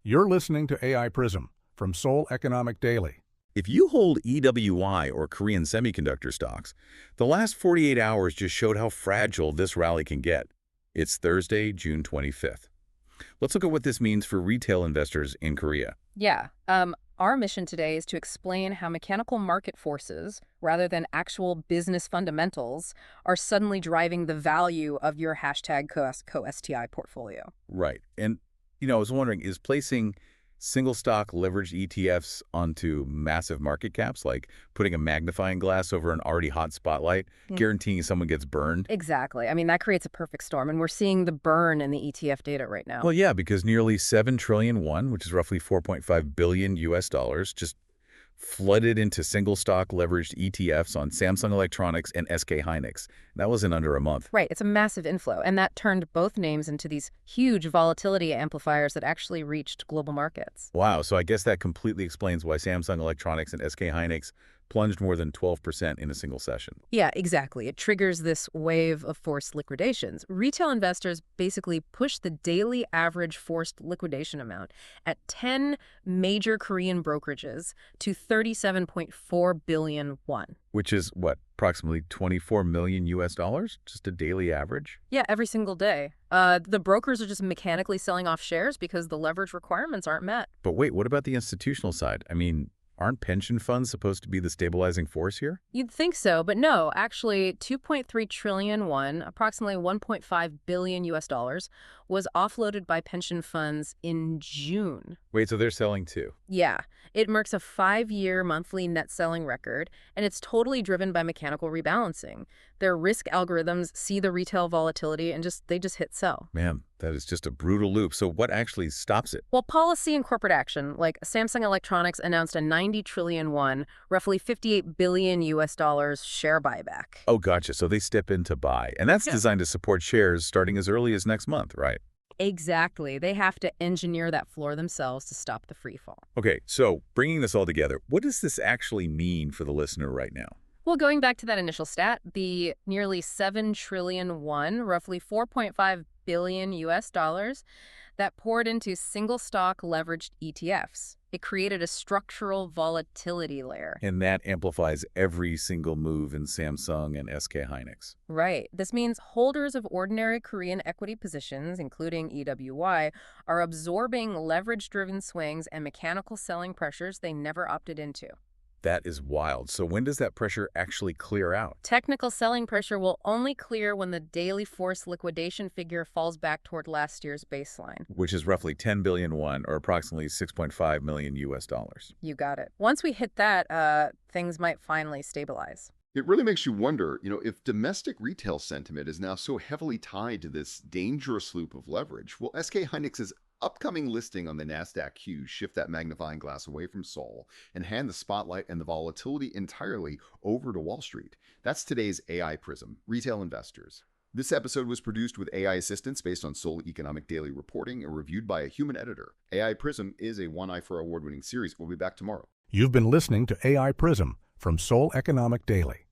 You're listening to AI Prism from Seoul Economic Daily. If you hold EWI or Korean semiconductor stocks, the last 48 hours just showed how fragile this rally can get. It's Thursday, June 25th. Let's look at what this means for retail investors in Korea. Yeah. Our mission today is to explain how mechanical market forces, rather than actual business fundamentals, are suddenly driving the value of your hashtag KOSPI portfolio. Right. And, I was wondering, is placing single stock leveraged ETFs onto massive market caps, like putting a magnifying glass over an already hot spotlight, guaranteeing someone gets burned? Exactly. I mean, that creates a perfect storm, and we're seeing the burn in the ETF data right now. Well, yeah, because nearly 7 trillion won, which is roughly $4.5 billion US, just flooded into single stock leveraged ETFs on Samsung Electronics and SK Hynix. That was in under a month. Right. It's a massive inflow, and that turned both names into these huge volatility amplifiers that actually reached global markets. Wow, so I guess that completely explains why Samsung Electronics and SK Hynix plunged more than 12% in a single session. Yeah, exactly. It triggers this wave of forced liquidations. Retail investors basically push the daily average forced liquidation amount at 10 major Korean brokerages to 37.4 billion won. Which is, what, approximately 24 million US dollars? Just a daily average? Yeah, every single day. The brokers are just mechanically selling off shares because the leverage requirements aren't met. But wait, what about the institutional side? I mean, aren't pension funds supposed to be the stabilizing force here? You'd think so, but no. Actually, 2.3 trillion won, approximately 1.5 billion US dollars, was offloaded by pension funds in June. Wait, so they're selling too? Yeah, it marks a 5-year monthly net selling record, and it's totally driven by mechanical rebalancing. Their risk algorithms see the retail volatility and they just hit sell. Man, that is just a brutal loop. So what actually stops it? Well, policy and corporate action, like Samsung Electronics announced a 90 trillion won, roughly 58 billion US dollars share buyback. Oh, gotcha. So they step in to buy. And that's designed to support shares starting as early as next month, right? Exactly. They have to engineer that floor themselves to stop the free fall. Okay, so bringing this all together, what does this actually mean for the listener right now? Well, going back to that initial stat, the nearly 7 trillion won, roughly 4.5 billion US dollars, that poured into single stock leveraged ETFs. It created a structural volatility layer. And that amplifies every single move in Samsung and SK Hynix. Right. This means holders of ordinary Korean equity positions, including EWI, are absorbing leverage-driven swings and mechanical selling pressures they never opted into. That is wild. So when does that pressure actually clear out? Technical selling pressure will only clear when the daily forced liquidation figure falls back toward last year's baseline. Which is roughly 10 billion won, or approximately 6.5 million US dollars. You got it. Once we hit that, things might finally stabilize. It really makes you wonder, if domestic retail sentiment is now so heavily tied to this dangerous loop of leverage, will SK Hynix's upcoming listing on the NASDAQ Q shift that magnifying glass away from Seoul and hand the spotlight and the volatility entirely over to Wall Street? That's today's AI Prism, Retail Investors. This episode was produced with AI assistance based on Seoul Economic Daily reporting and reviewed by a human editor. AI Prism is a One Eye for award-winning series. We'll be back tomorrow. You've been listening to AI Prism from Seoul Economic Daily.